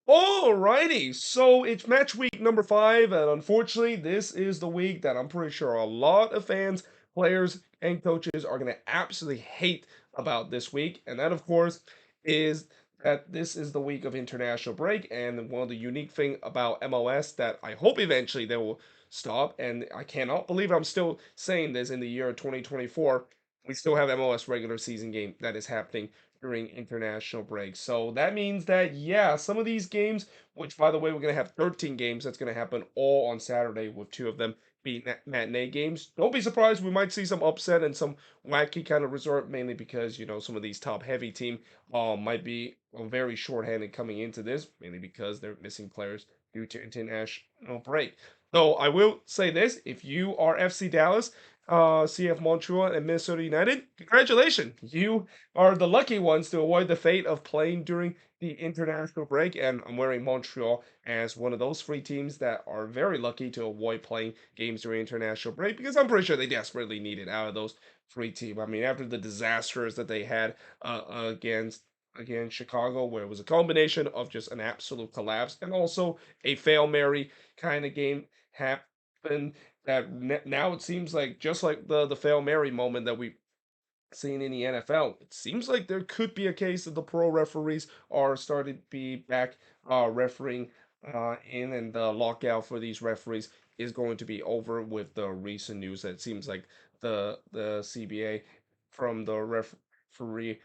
Alrighty, so it's match week number 5, and unfortunately, this is the week that I'm pretty sure a lot of fans, players, and coaches are going to absolutely hate about this week. And that, of course, is that this is the week of international break. And one of the unique thing about MLS that I hope eventually they will stop, and I cannot believe I'm still saying this in the year 2024, we still have MLS regular season game that is happening during international break. So that means that, yeah, some of these games, which by the way, we're going to have 13 games, that's going to happen all on Saturday, with two of them being matinee games. Don't be surprised, we might see some upset and some wacky kind of resort, mainly because, some of these top heavy team might be very shorthanded coming into this, mainly because they're missing players due to international break. Though I will say this, if you are FC Dallas, CF Montreal, and Minnesota United, congratulations. You are the lucky ones to avoid the fate of playing during the international break. And I'm wearing Montreal as one of those three teams that are very lucky to avoid playing games during international break because I'm pretty sure they desperately need it out of those three teams. I mean, after the disasters that they had against Chicago, where it was a combination of just an absolute collapse and also a fail Mary kind of game happened. Now it seems like just like the fail Mary moment that we seen in the NFL. It seems like there could be a case that the pro referees are starting to be back refereeing and the lockout for these referees is going to be over with the recent news that it seems like the CBA from the referee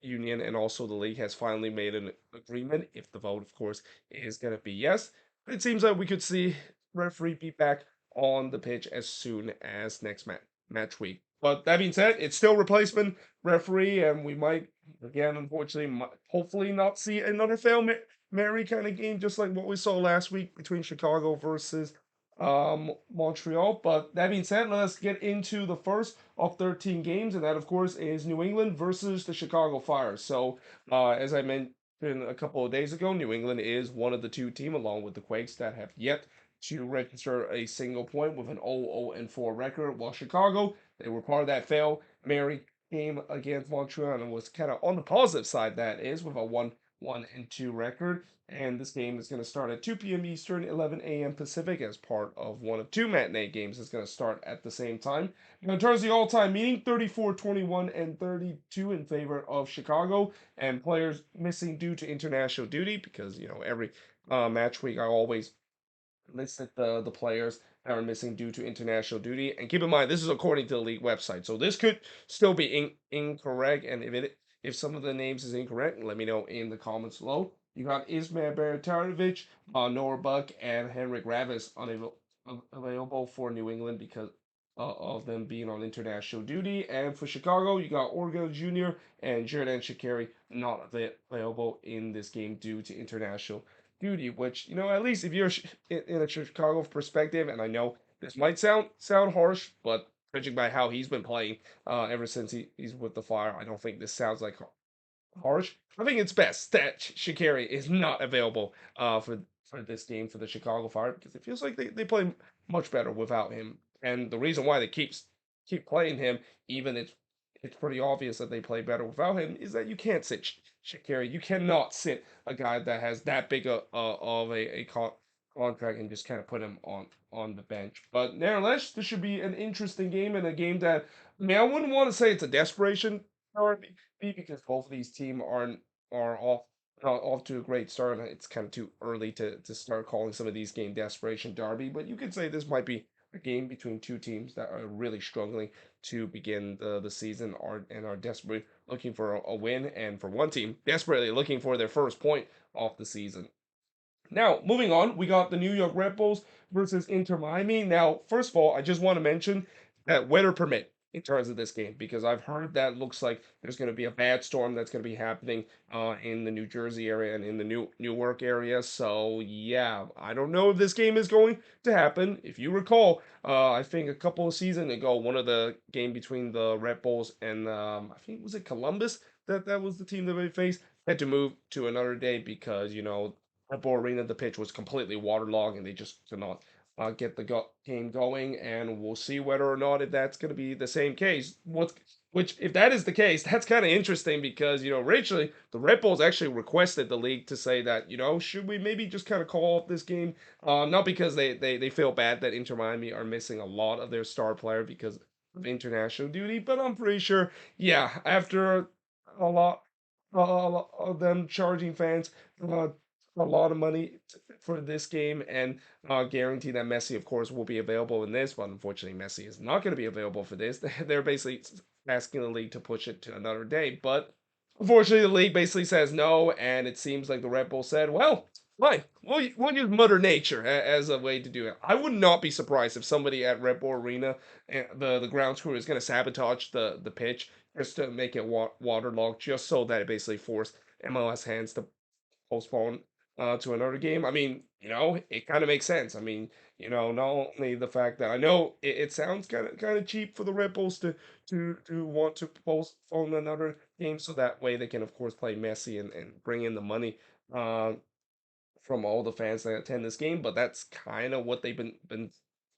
union and also the league has finally made an agreement. If the vote, of course, is going to be yes, it seems like we could see referee be back on the pitch as soon as next match week. But that being said, it's still replacement referee, and we might again, unfortunately, hopefully not see another fail Mary kind of game, just like what we saw last week between Chicago versus Montreal. But that being said, let's get into the first of 13 games, and that of course is New England versus the Chicago Fire. So as I mentioned a couple of days ago, New England is one of the two teams, along with the Quakes, that have yet to register a single point with an 0-4 record, while Chicago, they were part of that fail Mary game against Montreal and was kind of on the positive side, that is, with a 1-2 record. And this game is going to start at 2 p.m. Eastern, 11 a.m. Pacific, as part of one of two matinee games that's going to start at the same time. Now, in terms of the all-time meeting, 34-21 and 32 in favor of Chicago, and players missing due to international duty, because, every match week I always listed the players that are missing due to international duty. And keep in mind, this is according to the league website, so this could still be incorrect. And if some of the names is incorrect, let me know in the comments below. You got Ismail Bertarovic, Noah Buck, and Henrik Ravis available for New England because of them being on international duty. And for Chicago, you got Orgel Jr. and Jordan Shaqiri not available in this game due to international duty, which, at least if you're in a Chicago perspective, and I know this might sound harsh, but judging by how he's been playing ever since he's with the Fire, I don't think this sounds like harsh. I think it's best that Shakiri is not available for this game for the Chicago Fire because it feels like they play much better without him. And the reason why they keep playing him, even it's pretty obvious that they play better without him, is that you can't sit Shakiri. You cannot sit a guy that has that big of a contract and just kind of put him on the bench. But nevertheless, this should be an interesting game and a game that, I mean, I wouldn't want to say it's a desperation because both of these teams are off to a great start. It's kind of too early to start calling some of these game desperation derby, but you could say this might be a game between two teams that are really struggling to begin the season and are desperately looking for a win, and for one team desperately looking for their first point off the season. Now, moving on, we got the New York Red Bulls versus Inter Miami. Now, first of all, I just want to mention that weather permit in terms of this game because I've heard that looks like there's going to be a bad storm that's going to be happening in the New Jersey area and in the Newark area. So yeah, I don't know if this game is going to happen. If you recall, I think a couple of seasons ago, one of the game between the Red Bulls and I think was it Columbus that was the team that they faced had to move to another day because Red Bull Arena, the pitch was completely waterlogged and they just could not get the game going, and we'll see whether or not if that's going to be the same case. Which, if that is the case, that's kind of interesting because originally the Red Bulls actually requested the league to say that should we maybe just kind of call off this game, not because they feel bad that Inter Miami are missing a lot of their star player because of international duty, but I'm pretty sure, yeah, after a lot, a lot of them charging fans uh, a lot of money for this game and guarantee that Messi, of course, will be available in this, but unfortunately, Messi is not going to be available for this. They're basically asking the league to push it to another day, but unfortunately, the league basically says no, and it seems like the Red Bull said, well, fine, we'll use Mother Nature as a way to do it. I would not be surprised if somebody at Red Bull Arena, the ground crew, is going to sabotage the pitch just to make it waterlogged, just so that it basically forced MLS hands to postpone to another game. I mean, it kind of makes sense. I mean, not only the fact that I know it sounds kind of cheap for the Red Bulls to want to postpone another game, so that way they can of course play Messi and bring in the money uh, from all the fans that attend this game. But that's kind of what they've been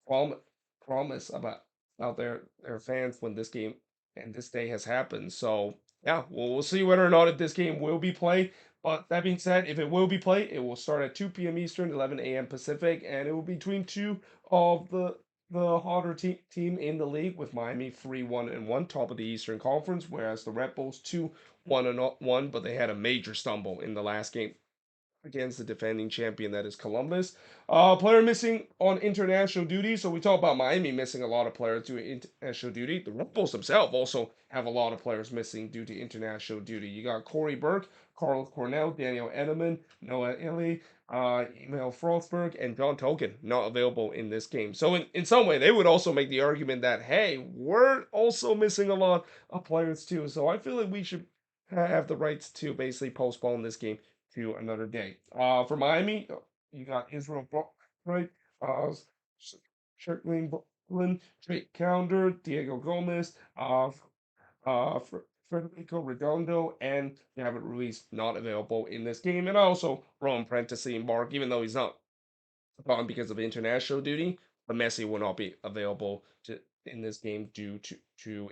prom- promised about their fans when this game and this day has happened. So yeah, we'll see whether or not if this game will be played. But that being said, if it will be played, it will start at 2 p.m. Eastern, 11 a.m. Pacific, and it will be between two of the hotter team in the league, with Miami 3-1-1, top of the Eastern Conference, whereas the Red Bulls 2-1-1, but they had a major stumble in the last game against the defending champion, that is Columbus. Player missing on international duty. So we talk about Miami missing a lot of players due to international duty. The Red Bulls themselves also have a lot of players missing due to international duty. You got Corey Burke, Carlos Cornell, Daniel Edelman, Noah Ely, Emil Frostberg, and John Token not available in this game. So in some way, they would also make the argument that, hey, we're also missing a lot of players too. So I feel like we should have the rights to basically postpone this game to another day. For Miami, you got Israel right? Shirley Brooklyn, Drake Calendar, Diego Gomez, Federico Redondo, and David Ruiz not available in this game. And also Ron Prentice and Mark, even though he's not gone because of international duty, but Messi will not be available in this game due to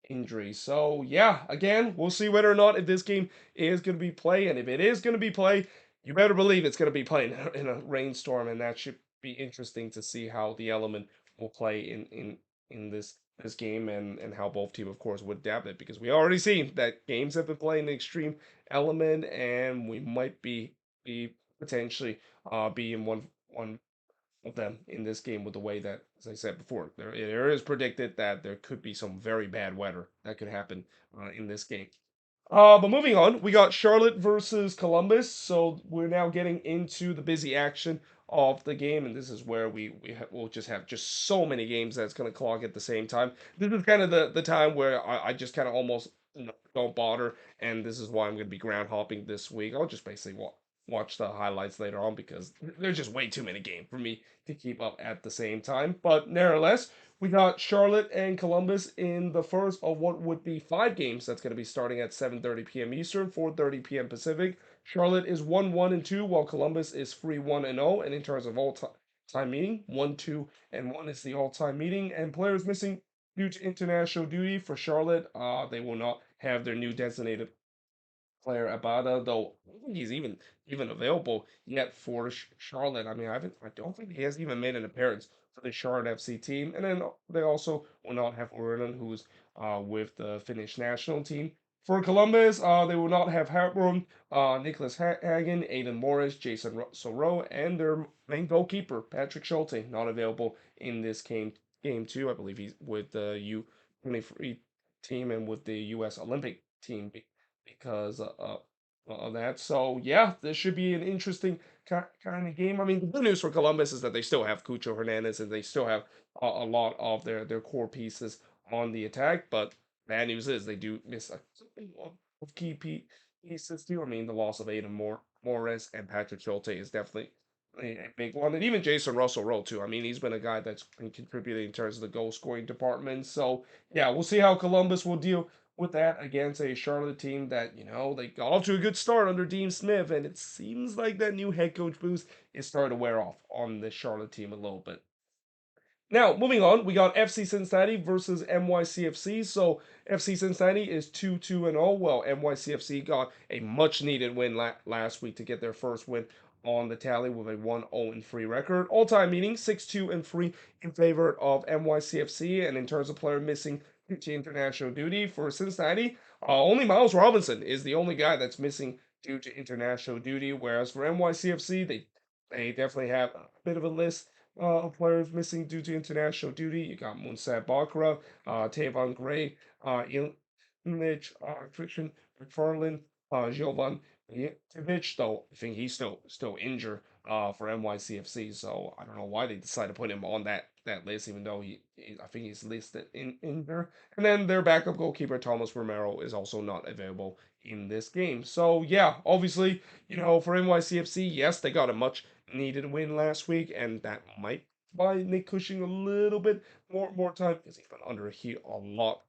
injury. So yeah, again, we'll see whether or not if this game is going to be played, and if it is going to be played, you better believe it's going to be played in a rainstorm, and that should be interesting to see how the element will play in this game, and how both teams, of course, would adapt it, because we already seen that games have been playing in extreme element, and we might be potentially be in one of them in this game, with the way that, as I said before, there is predicted that there could be some very bad weather that could happen in this game. But moving on, we got Charlotte versus Columbus. So we're now getting into the busy action of the game, and this is where we'll just have just so many games that's going to clog at the same time. This is kind of the time where I just kind of almost don't bother, and this is why I'm going to be ground hopping this week. I'll just basically watch the highlights later on, because there's just way too many games for me to keep up at the same time. But nevertheless, we got Charlotte and Columbus in the first of what would be 5 games that's going to be starting at 7:30 p.m. Eastern, 4:30 p.m. Pacific. Charlotte is 1-1-2, while Columbus is 3-1-0. And in terms of all-time meeting, 1-2-1 is the all-time meeting. And players missing due to international duty for Charlotte, they will not have their new designated player Abada, though I don't think he's even available yet for Charlotte. I mean, I don't think he has even made an appearance for the Charlotte FC team. And then they also will not have Urenan, who's with the Finnish national team. For Columbus, they will not have Hartbrunn, Nicholas Hagen, Aidan Morris, Jason Soro, and their main goalkeeper, Patrick Schulte, not available in this game too. I believe he's with the U23 team and with the U.S. Olympic team because of that. So yeah, this should be an interesting kind of game. I mean, the good news for Columbus is that they still have Cucho Hernandez, and they still have a lot of their core pieces on the attack. But bad news is they do miss a couple of pieces too. I mean, the loss of Aidan Morris and Patrick Schulte is definitely a big one, and even Jason Russell Rowe too. I mean, he's been a guy that's been contributing in terms of the goal scoring department. So yeah, we'll see how Columbus will deal with that against a Charlotte team that, they got off to a good start under Dean Smith, and it seems like that new head coach boost is starting to wear off on the Charlotte team a little bit. Now, moving on, we got FC Cincinnati versus NYCFC. So, FC Cincinnati is 2-2-0. Well, NYCFC got a much needed win last week to get their first win on the tally with a 1-0-3 record. All time meaning 6-2-3 in favor of NYCFC. And in terms of player missing to international duty for Cincinnati, only Miles Robinson is the only guy that's missing due to international duty. Whereas for NYCFC, they definitely have a bit of a list of players missing due to international duty. You got Monsad Bakra, Tavon Gray, Illich, Christian McFarland, Jovan Mijetic, though I think he's still injured for NYCFC, so I don't know why they decided to put him on that list, even though I think he's listed in there. And then their backup goalkeeper Thomas Romero is also not available in this game. So yeah, obviously, for NYCFC, yes, they got a much needed win last week, and that might buy Nick Cushing a little bit more time because he's been under heat a lot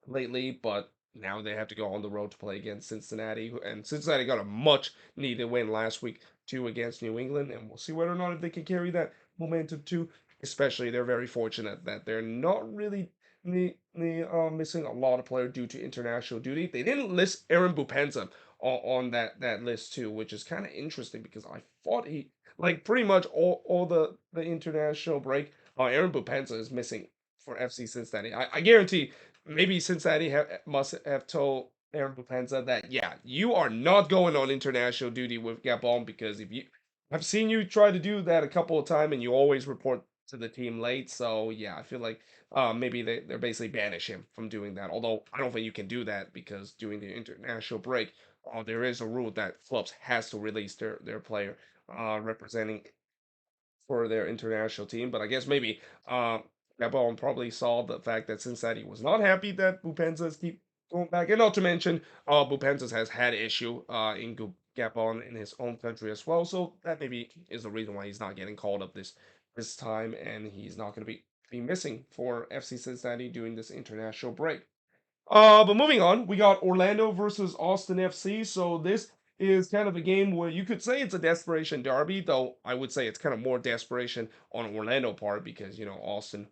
lately. But now they have to go on the road to play against Cincinnati, and Cincinnati got a much needed win last week too against New England, and we'll see whether or not if they can carry that momentum too. Especially, they're very fortunate that they're not really missing a lot of players due to international duty. They didn't list Aaron Bupenza on that list too, which is kind of interesting because I thought he like pretty much all the international break. Aaron Bupenza is missing for FC Cincinnati. I guarantee maybe Cincinnati must have told Aaron Bupenza that yeah, you are not going on international duty with Gabon because if you I've seen you try to do that a couple of times and you always report to the team late. So yeah, I feel like maybe they're basically banish him from doing that. Although I don't think you can do that because during the international break, there is a rule that clubs has to release their player representing for their international team. But I guess maybe Gabon probably saw the fact that Cincinnati was not happy that Bupenza's keep going back, and not to mention Bupenza's has had issue in Gabon in his own country as well. So that maybe is the reason why he's not getting called up this time, and he's not going to be missing for FC Cincinnati during this international break. But moving on, we got Orlando versus Austin FC. So this is kind of a game where you could say it's a desperation derby, though I would say it's kind of more desperation on Orlando part because Austin,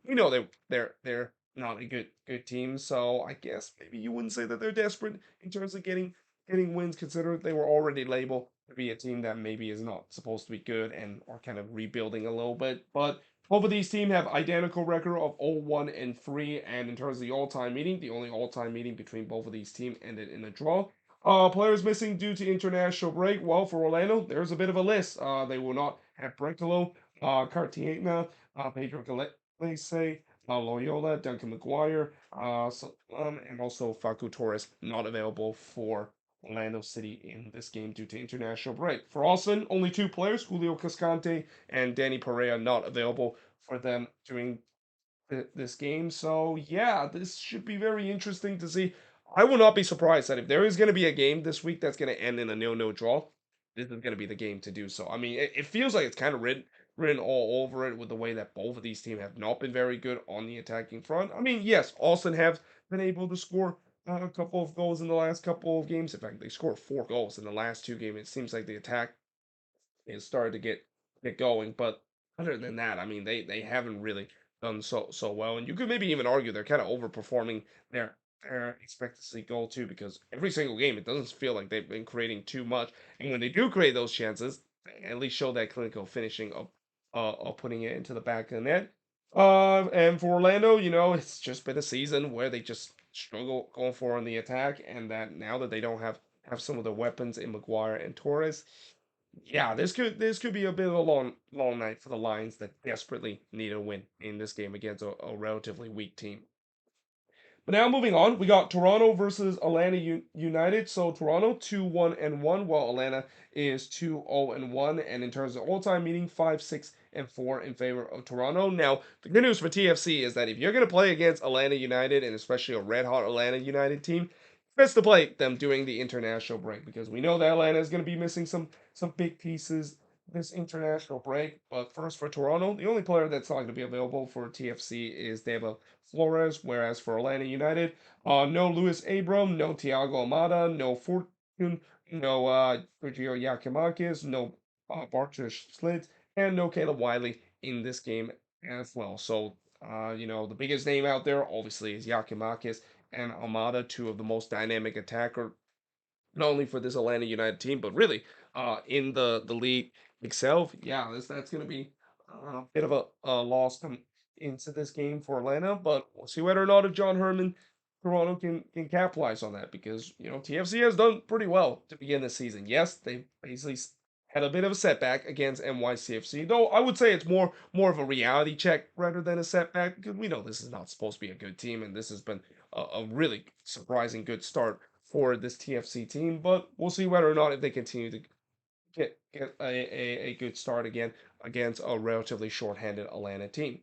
they're not a good team. So I guess maybe you wouldn't say that they're desperate in terms of getting wins, considering they were already labeled to be a team that maybe is not supposed to be good and are kind of rebuilding a little bit. But both of these teams have identical record of 0-1-3, and in terms of the all-time meeting, the only all-time meeting between both of these teams ended in a draw. Players missing due to international break. Well, for Orlando, there's a bit of a list. They will not have Brekalo, Cartagena, Pedro Galese, Loyola, Duncan McGuire, and also Facu Torres not available for Orlando City in this game due to international break. For Austin, only two players, Julio Cascante and Danny Pereira, not available for them during this game. So, yeah, this should be very interesting to see. I will not be surprised that if there is going to be a game this week that's going to end in a 0-0 draw, this is going to be the game to do so. I mean, it feels like it's kind of written all over it with the way that both of these teams have not been very good on the attacking front. I mean, yes, Austin have been able to score a couple of goals in the last couple of games. In fact, they scored 4 goals in the last 2 games. It seems like the attack is started to get going. But other than that, I mean, they haven't really done so well. And you could maybe even argue they're kind of overperforming their expectancy goal too, because every single game it doesn't feel like they've been creating too much. And when they do create those chances, they at least show that clinical finishing of putting it into the back of the net. And for Orlando, it's just been a season where they just struggle going forward on the attack, and that now that they don't have some of the weapons in McGuire and Torres, yeah, this could be a bit of a long night for the Lions that desperately need a win in this game against a relatively weak team. But now moving on, we got Toronto versus Atlanta United. So Toronto 2-1-1, while Atlanta is 2-0-1. And in terms of all-time meeting, 5-6-4 in favor of Toronto. Now, the good news for TFC is that if you're going to play against Atlanta United, and especially a red-hot Atlanta United team, best to play them during the international break because we know that Atlanta is going to be missing some big pieces this international break. But first for Toronto, the only player that's not going to be available for TFC is Deva Flores, whereas for Atlanta United, no Luis Abram, no Thiago Almada, no Fortune, no Sergio Yakimakis, no Bartosz Slit, and no Caleb Wiley in this game as well. So, the biggest name out there obviously is Yakimakis and Almada, two of the most dynamic attacker, not only for this Atlanta United team, but really in the league itself. Yeah, that's going to be a bit of a loss come into this game for Atlanta, but we'll see whether or not if John Herman Toronto can capitalize on that because TFC has done pretty well to begin the season. Yes, they basically had a bit of a setback against NYCFC, though I would say it's more of a reality check rather than a setback because we know this is not supposed to be a good team, and this has been a really surprising good start for this TFC team, but we'll see whether or not if they continue to get a good start again against a relatively short-handed Atlanta team.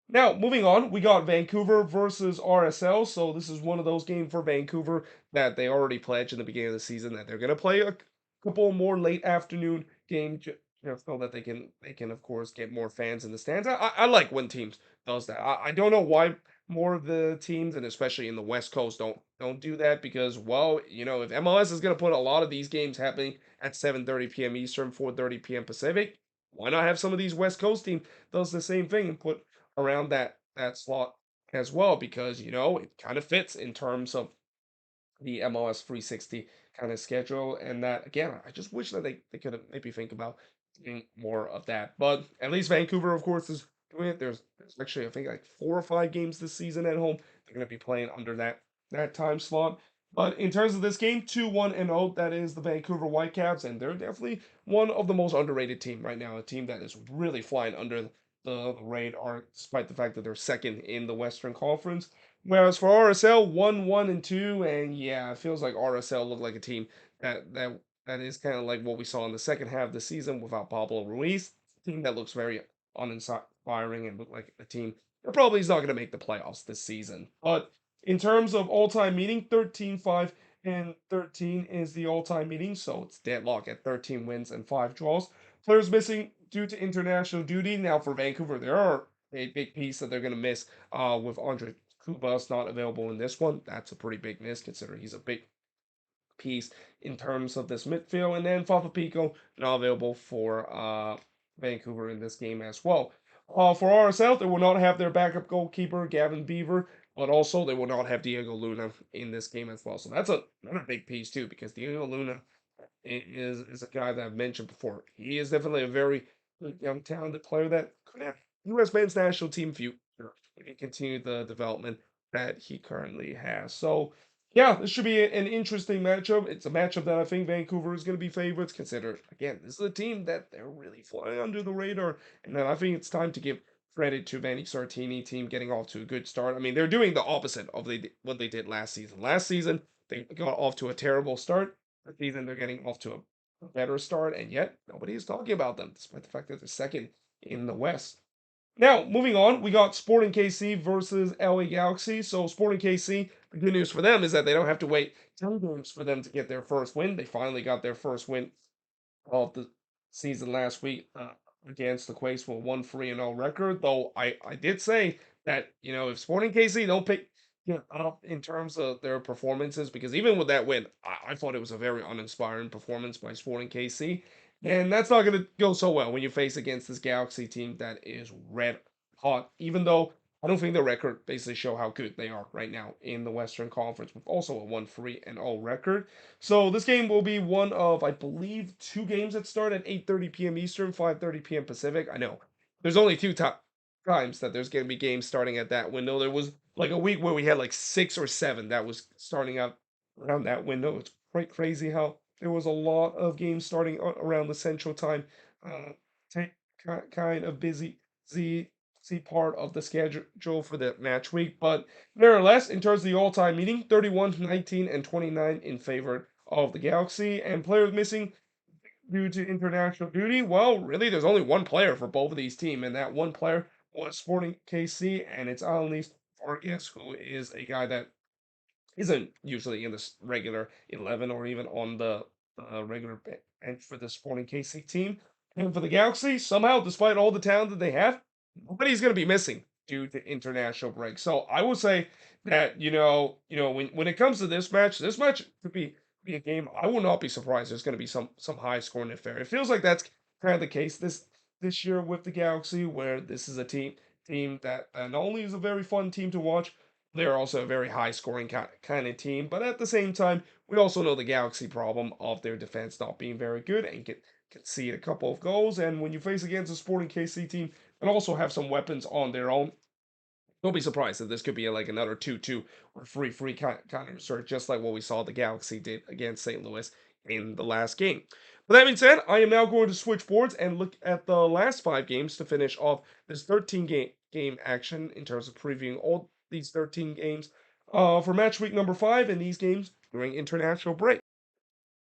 Now, moving on, we got Vancouver versus RSL. So this is one of those games for Vancouver that they already pledged in the beginning of the season that they're going to play a couple more late afternoon games just so that they can of course get more fans in the stands. I like when teams does that. I don't know why more of the teams and especially in the West Coast don't do that because well, if MLS is going to put a lot of these games happening at 7:30 p.m. Eastern, 4:30 p.m. Pacific, why not have some of these West Coast teams does the same thing and put around that slot as well because it kind of fits in terms of the MLS 360 kind of schedule. And that again, I just wish that they could maybe think about doing more of that. But at least Vancouver, of course, is doing it. There's actually I think like 4 or 5 games this season at home. They're going to be playing under that time slot. But in terms of this game, 2-1-0, that is the Vancouver Whitecaps, and they're definitely one of the most underrated team right now. A team that is really flying under the radar, despite the fact that they're second in the Western Conference. Whereas for RSL, 1-1-2, and yeah, it feels like RSL looked like a team that is kind of like what we saw in the second half of the season without Pablo Ruiz. A team that looks very uninspiring and look like a team that probably is not going to make the playoffs this season. But in terms of all-time meeting, 13-5 and 13 is the all-time meeting, so it's deadlock at 13 wins and 5 draws. Players missing due to international duty. Now for Vancouver, there are a big piece that they're going to miss with Andre Kubas not available in this one. That's a pretty big miss considering he's a big piece in terms of this midfield. And then Fafa Pico not available for Vancouver in this game as well. For RSL, they will not have their backup goalkeeper, Gavin Beaver, but also they will not have Diego Luna in this game as well. So that's another big piece too, because Diego Luna is a guy that I've mentioned before. He is definitely a very good young talented player that could have U.S. men's national team future if he continue the development that he currently has. So yeah, this should be an interesting matchup. It's a matchup that I think Vancouver is going to be favorites. Consider again, this is a team that they're really flying under the radar, and then I think it's time to give credit to Vanni Sartini team getting off to a good start. I mean, they're doing the opposite of what they did last season. Last season they got off to a terrible start. This season they're getting off to a better start, and yet nobody is talking about them, despite the fact that they're second in the West. Now, moving on, we got Sporting KC versus LA Galaxy. So, Sporting KC, the good news for them is that they don't have to wait 10 games for them to get their first win. They finally got their first win of the season last week against the Quakes with 1-3-0 record. Though I did say that, if Sporting KC don't pick up in terms of their performances, because even with that win, I thought it was a very uninspiring performance by Sporting KC. And that's not going to go so well when you face against this Galaxy team that is red hot, even though I don't think the record basically show how good they are right now in the Western Conference with also a 1-3-0 record. So this game will be one of, I believe, two games that start at 8:30 p.m. Eastern, 5:30 p.m. Pacific. I know there's only two times that there's going to be games starting at that window. There was like a week where we had like 6 or 7 that was starting out around that window. It's quite crazy how there was a lot of games starting around the Central Time. Take kind of busy see part of the schedule for the match week. But nevertheless, in terms of the all-time meeting, 31, 19, and 29 in favor of the Galaxy. And players missing due to international duty, well, really, there's only one player for both of these teams, and that one player was Sporting KC, and it's Alanis Vargas, who is a guy that isn't usually in the regular 11 or even on the regular bench for the Sporting KC team. And for the Galaxy, somehow, despite all the talent that they have, nobody's going to be missing due to international break. So I would say that when it comes to this match could be a game. I will not be surprised. There's going to be some high scoring affair. It feels like that's kind of the case this year with the Galaxy, where this is a team team that not only is a very fun team to watch, they're also a very high scoring kind of team. But at the same time, we also know the Galaxy problem of their defense not being very good and can see a couple of goals. And when you face against a Sporting KC team and also have some weapons on their own, don't be surprised if this could be like another 2-2 or 3-3 kind of sort, just like what we saw the Galaxy did against St. Louis in the last game. But that being said, I am now going to switch boards and look at the last 5 games to finish off this 13 game action in terms of previewing all these 13 games for match week number 5 and these games during international break.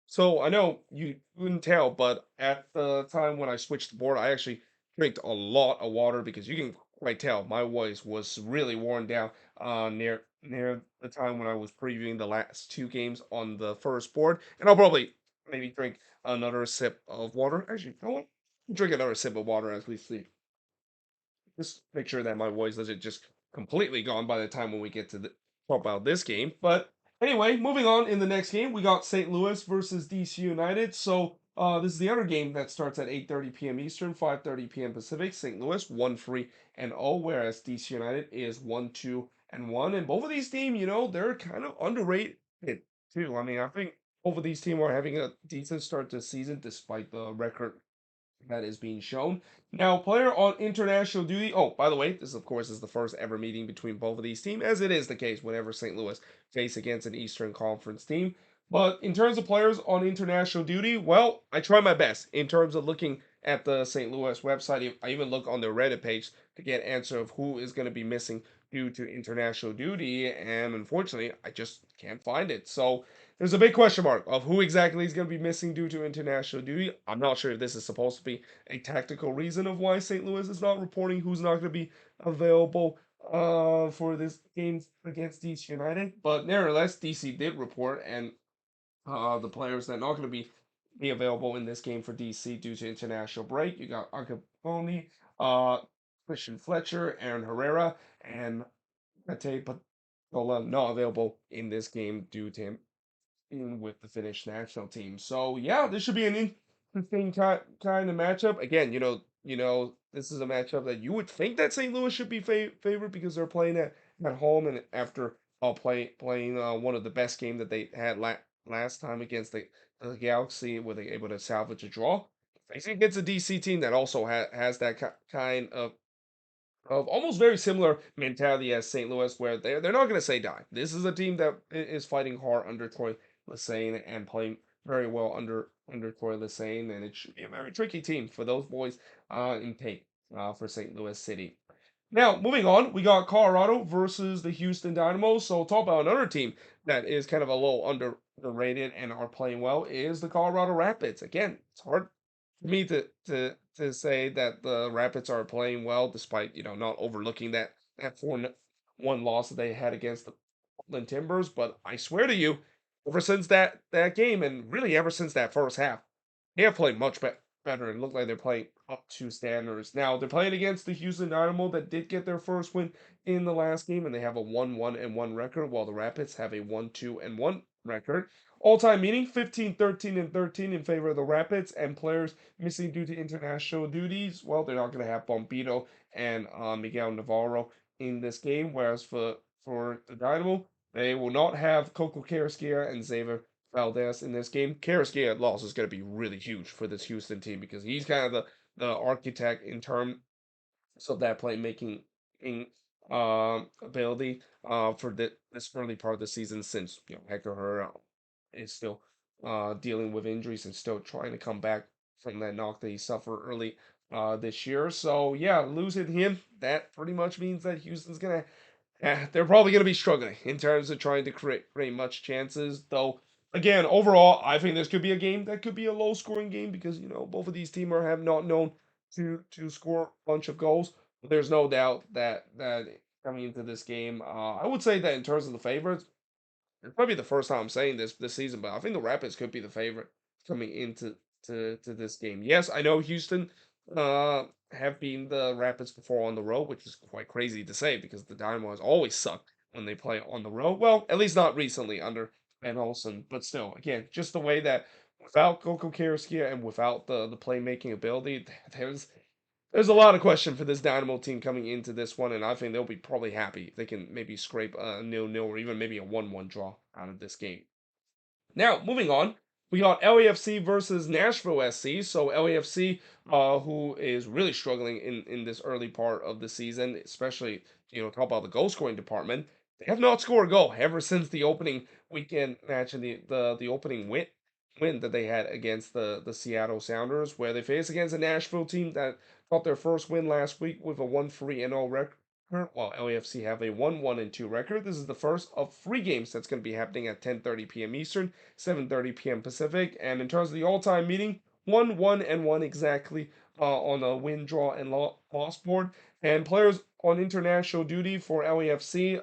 So I know you couldn't tell, but at the time when I switched the board, I actually drank a lot of water because you can quite tell my voice was really worn down near the time when I was previewing the last 2 games on the first board. And I'll probably maybe drink another sip of water. Actually, you know what? Drink another sip of water as we sleep. Just make sure that my voice isn't just completely gone by the time when we get to talk about this game. But anyway, moving on in the next game, we got St. Louis versus DC United. So this is the other game that starts at 8:30 p.m. Eastern, 5:30 p.m. Pacific. St. Louis 1-3-0, whereas DC United is 1-2-1. And both of these teams, they're kind of underrated too. I mean, I think both of these teams are having a decent start to the season despite the record that is being shown. Now, player on international duty. Oh, by the way, this of course is the first ever meeting between both of these teams, as it is the case whenever St. Louis face against an Eastern Conference team. But in terms of players on international duty, well, I try my best in terms of looking at the St. Louis website. I even look on their Reddit page to get answer of who is going to be missing due to international duty, and unfortunately, I just can't find it. So there's a big question mark of who exactly is going to be missing due to international duty. I'm not sure if this is supposed to be a tactical reason of why St. Louis is not reporting who's not going to be available for this game against DC United. But nevertheless, DC did report, and the players that are not going to be available in this game for DC due to international break. You got Arcaponi, uh, Christian Fletcher, Aaron Herrera, and Pate Patola not available in this game due to him in with the Finnish national team. So yeah, this should be an interesting kind of matchup. Again, this is a matchup that you would think that St. Louis should be favored because they're playing at home and after playing one of the best game that they had last time against the Galaxy, where they able to salvage a draw. Facing against a DC team that also has that kind of almost very similar mentality as St. Louis, where they're not going to say die. This is a team that is fighting hard under Troy Lesesne and playing very well under Troy Lesesne, and it should be a very tricky team for those boys in tape for St. Louis City. Now, moving on, we got Colorado versus the Houston Dynamo. So, talk about another team that is kind of a little underrated and are playing well is the Colorado Rapids. Again, it's hard for me to say that the Rapids are playing well, despite not overlooking that 4-1 loss that they had against the Portland Timbers. But I swear to you, ever since that game, and really ever since that first half, they have played much better and look like they're playing up to standards. Now they're playing against the Houston Dynamo that did get their first win in the last game, and they have a 1-1-1 record, while the Rapids have a 1-2-1 record. All-time meaning 15, 13, and 13 in favor of the Rapids, and players missing due to international duties. Well, they're not going to have Bombito and Miguel Navarro in this game, whereas for the Dynamo, they will not have Coco Carrasquilla and Xavier Valdez in this game. Carrasquilla loss is going to be really huge for this Houston team because he's kind of the architect in terms of that playmaking ability for this early part of the season, since Hector Herrera is still dealing with injuries and still trying to come back from that knock that he suffered early this year. So yeah, losing him, that pretty much means that Houston's gonna they're probably going to be struggling in terms of trying to create much chances. Though, again, overall, I think this could be a game that could be a low scoring game because both of these teams have not known to score a bunch of goals. But there's no doubt that coming into this game, I would say that in terms of the favorites, it's probably the first time I'm saying this season, but I think the Rapids could be the favorite coming into to this game. Yes, I know Houston have been the Rapids before on the road, which is quite crazy to say because the Dynamo has always sucked when they play on the road. Well, at least not recently under Van Olsen, but still, again, just the way that without Coco Carrasquilla and without the playmaking ability, there's There's a lot of question for this Dynamo team coming into this one, and I think they'll be probably happy if they can maybe scrape a 0-0 or even maybe a 1-1 draw out of this game. Now, moving on, we got LAFC versus Nashville SC. So LAFC, who is really struggling in this early part of the season, especially talk about the goal scoring department. They have not scored a goal ever since the opening weekend match and the opening win that they had against the Seattle Sounders, where they faced against a Nashville team that got their first win last week with a 1-3-0 record. While LAFC have a 1-1-2 record. This is the first of 3 games that's going to be happening at 10:30 p.m. Eastern, 7:30 p.m. Pacific. And in terms of the all-time meeting, 1-1-1 exactly on a win, draw, and loss board. And players on international duty for LAFC,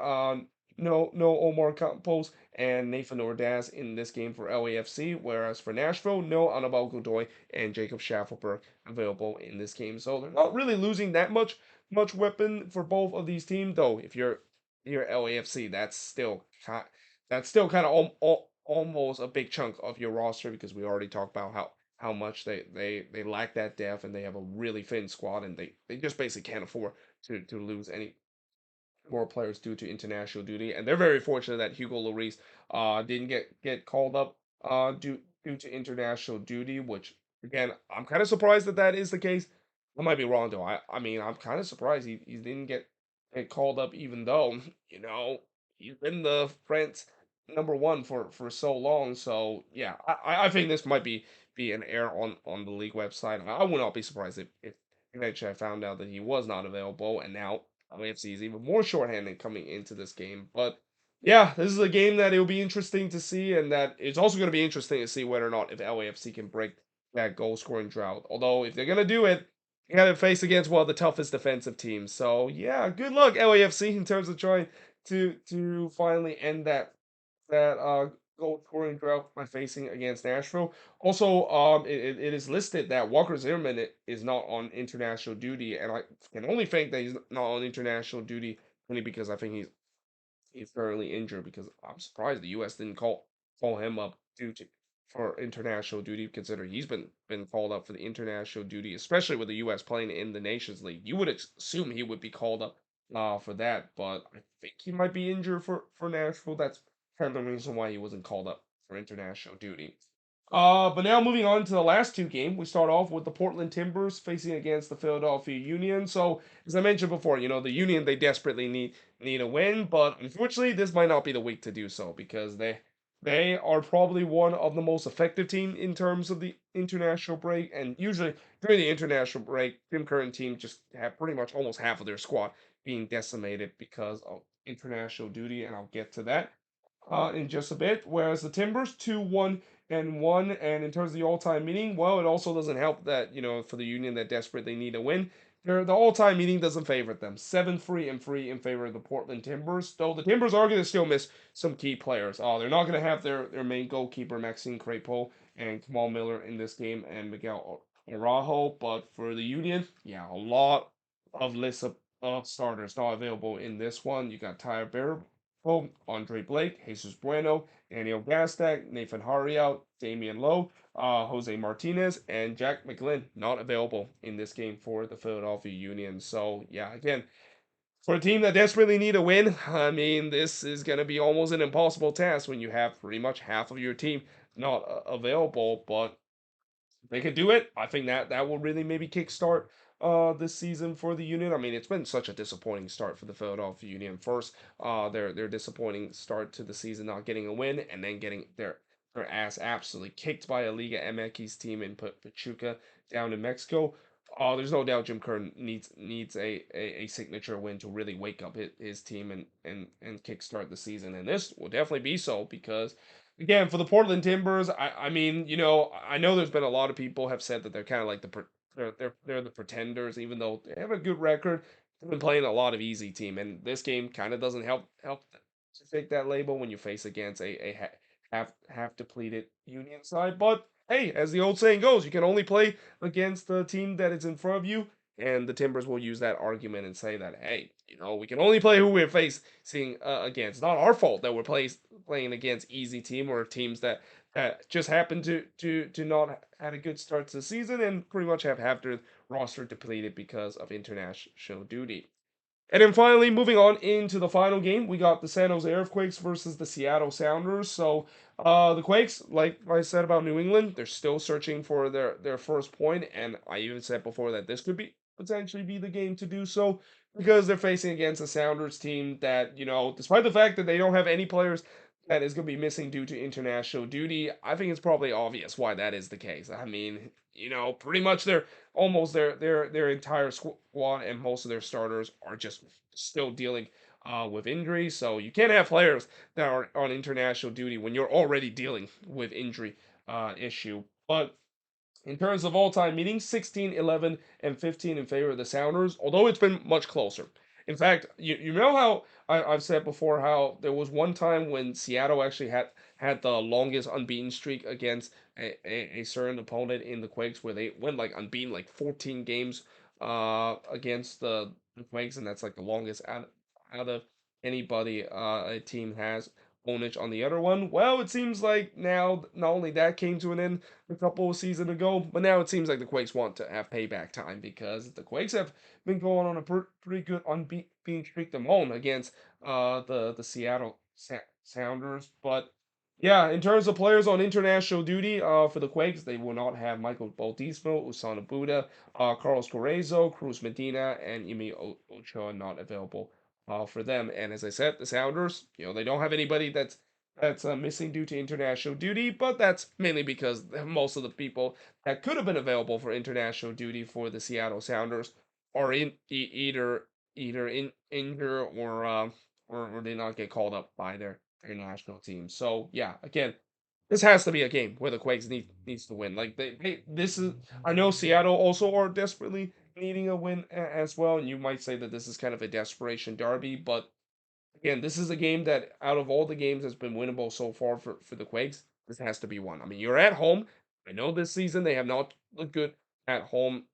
no Omar Campos and Nathan Ordaz in this game for LAFC, whereas for Nashville, no Anibal Godoy and Jacob Schaffelberg available in this game. So they're not really losing that much weapon for both of these teams, though. If you're LAFC, that's still kind of almost a big chunk of your roster because we already talked about how much they lack that depth and they have a really thin squad and they just basically can't afford to lose any more players due to international duty, and they're very fortunate that Hugo Lloris didn't get called up due to international duty. Which again, I'm kind of surprised that is the case. I might be wrong though. I mean, I'm kind of surprised he didn't get called up, even though he's been the France #1 for so long. So yeah, I think this might be an error on the league website. I would not be surprised if eventually I found out that he was not available, and now LAFC is even more shorthanded coming into this game. But yeah, this is a game that it'll be interesting to see, and that it's also going to be interesting to see whether or not if LAFC can break that goal scoring drought. Although if they're going to do it, you got to face against one of the toughest defensive teams. So yeah, good luck LAFC in terms of trying to finally end that goal scoring drought by facing against Nashville. Also, it is listed that Walker Zimmerman is not on international duty, and I can only think that he's not on international duty only because I think he's currently injured. Because I'm surprised the U.S. didn't call him up due to for international duty, considering he's been called up for the international duty, especially with the U.S. playing in the Nations League. You would assume he would be called up for that, but I think he might be injured for Nashville. That's kind of the reason why he wasn't called up for international duty. But now moving on to the last 2 games, we start off with the Portland Timbers facing against the Philadelphia Union. So, as I mentioned before, the Union they desperately need a win, but unfortunately, this might not be the week to do so because they are probably one of the most effective team in terms of the international break, and usually during the international break, Tim Curran team just have pretty much almost half of their squad being decimated because of international duty, and I'll get to that in just a bit. Whereas the Timbers 2-1-1, and in terms of the all-time meeting, well, it also doesn't help that for the Union that desperately need a win. The all-time meeting doesn't favor them. 7-3-3 in favor of the Portland Timbers. Though the Timbers are going to still miss some key players. They're not going to have their main goalkeeper Maxime Crepeau and Kamal Miller in this game and Miguel Araujo. But for the Union, yeah, a lot of lists of starters not available in this one. You got Tyler Andre Blake, Jesus Bueno, Daniel Gastag, Nathan Harriot, Damian Lowe, Jose Martinez, and Jack McGlynn not available in this game for the Philadelphia Union. So yeah, again, for a team that desperately need a win, I mean, this is going to be almost an impossible task when you have pretty much half of your team not available. But they could do it. I think that will really maybe kickstart this season for the Union. I mean, it's been such a disappointing start for the Philadelphia Union. First, their disappointing start to the season, not getting a win, and then getting their ass absolutely kicked by a Liga MX team in Pachuca down in Mexico. There's no doubt Jim Curtin needs a signature win to really wake up his team and kickstart the season, and this will definitely be so because again, for the Portland Timbers, I mean, I know there's been a lot of people have said that they're kind of like they're the pretenders, even though they have a good record. They've been playing a lot of easy team, and this game kind of doesn't help to take that label when you face against a half depleted Union side. But hey, as the old saying goes, you can only play against the team that is in front of you. And the Timbers will use that argument and say that, hey, we can only play who we're facing against. It's not our fault that we're playing against easy team or teams that that just happened to not had a good start to the season and pretty much have half their roster depleted because of international duty. And then finally, moving on into the final game, we got the San Jose Earthquakes versus the Seattle Sounders. So the Quakes, like I said about New England, they're still searching for their first point, and I even said before that this could be potentially be the game to do so because they're facing against a Sounders team that, despite the fact that they don't have any players that is going to be missing due to international duty, I think it's probably obvious why that is the case. I mean, pretty much their entire squad and most of their starters are just still dealing with injuries. So you can't have players that are on international duty when you're already dealing with injury issue. But in terms of all-time meetings, 16, 11, and 15 in favor of the Sounders, although it's been much closer. In fact, you know how I've said before how there was one time when Seattle actually had the longest unbeaten streak against a certain opponent in the Quakes where they went like unbeaten like 14 games against the Quakes, and that's like the longest out of anybody a team has. Onage on the other one. Well, it seems like now not only that came to an end a couple of seasons ago, but now it seems like the Quakes want to have payback time because the Quakes have been going on a pretty good unbeaten streak them home against the Seattle Sounders. But yeah, in terms of players on international duty for the Quakes, they will not have Michael Baldismo, Usana Buda, Carlos Correzo, Cruz Medina, and Imi Ochoa not available for them. And as I said, the Sounders, they don't have anybody that's missing due to international duty, but that's mainly because most of the people that could have been available for international duty for the Seattle Sounders are either in injured or did not get called up by their national team. So yeah, again, this has to be a game where the Quakes needs to win. Like this is I know Seattle also are desperately needing a win as well, and you might say that this is kind of a desperation derby, but again, this is a game that out of all the games that's been winnable so far for the Quakes, this has to be one. I mean, you're at home. I know this season they have not looked good at home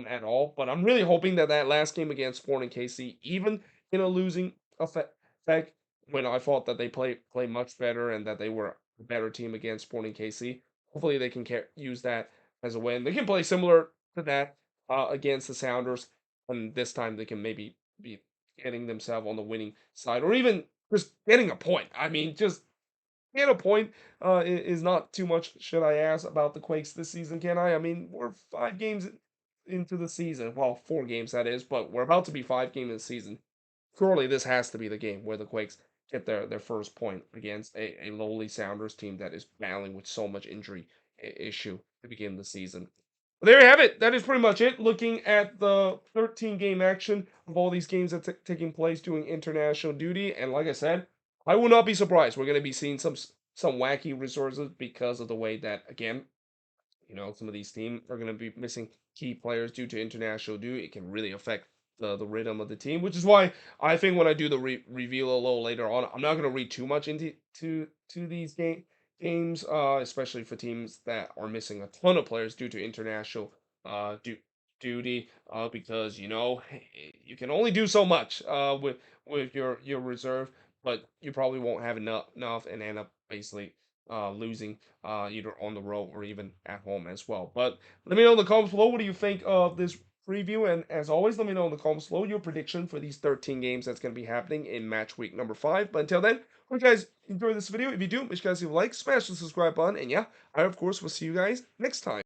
at all, but I'm really hoping that that last game against Sporting KC, even in a losing effect, when I thought that they play much better and that they were a better team against Sporting KC, hopefully they can use that as a win. They can play similar to that against the Sounders, and this time they can maybe be getting themselves on the winning side, or even just getting a point. I mean, just get a point is not too much. Should I ask about the Quakes this season? Can I? I mean, we're 5 games into the season. Well, 4 games that is, but we're about to be 5 games in the season. Surely this has to be the game where the Quakes get their first point against a lowly Sounders team that is battling with so much injury issue to begin the season. Well, there you have it. That is pretty much it. Looking at the 13 game action of all these games that's taking place doing international duty, and like I said, I will not be surprised. We're going to be seeing some wacky resources because of the way that again, some of these teams are going to be missing key players due to international duty. It can really affect the rhythm of the team, which is why I think when I do the reveal a little later on, I'm not going to read too much into to these games, especially for teams that are missing a ton of players due to international duty, because you can only do so much with your reserve, but you probably won't have enough and end up basically losing either on the road or even at home as well. But let me know in the comments below what do you think of this preview, and as always, let me know in the comments below your prediction for these 13 games that's going to be happening in match week number 5. But until then, hope you guys enjoy this video. If you do, make sure you guys leave a like, smash the subscribe button, and yeah, I of course will see you guys next time.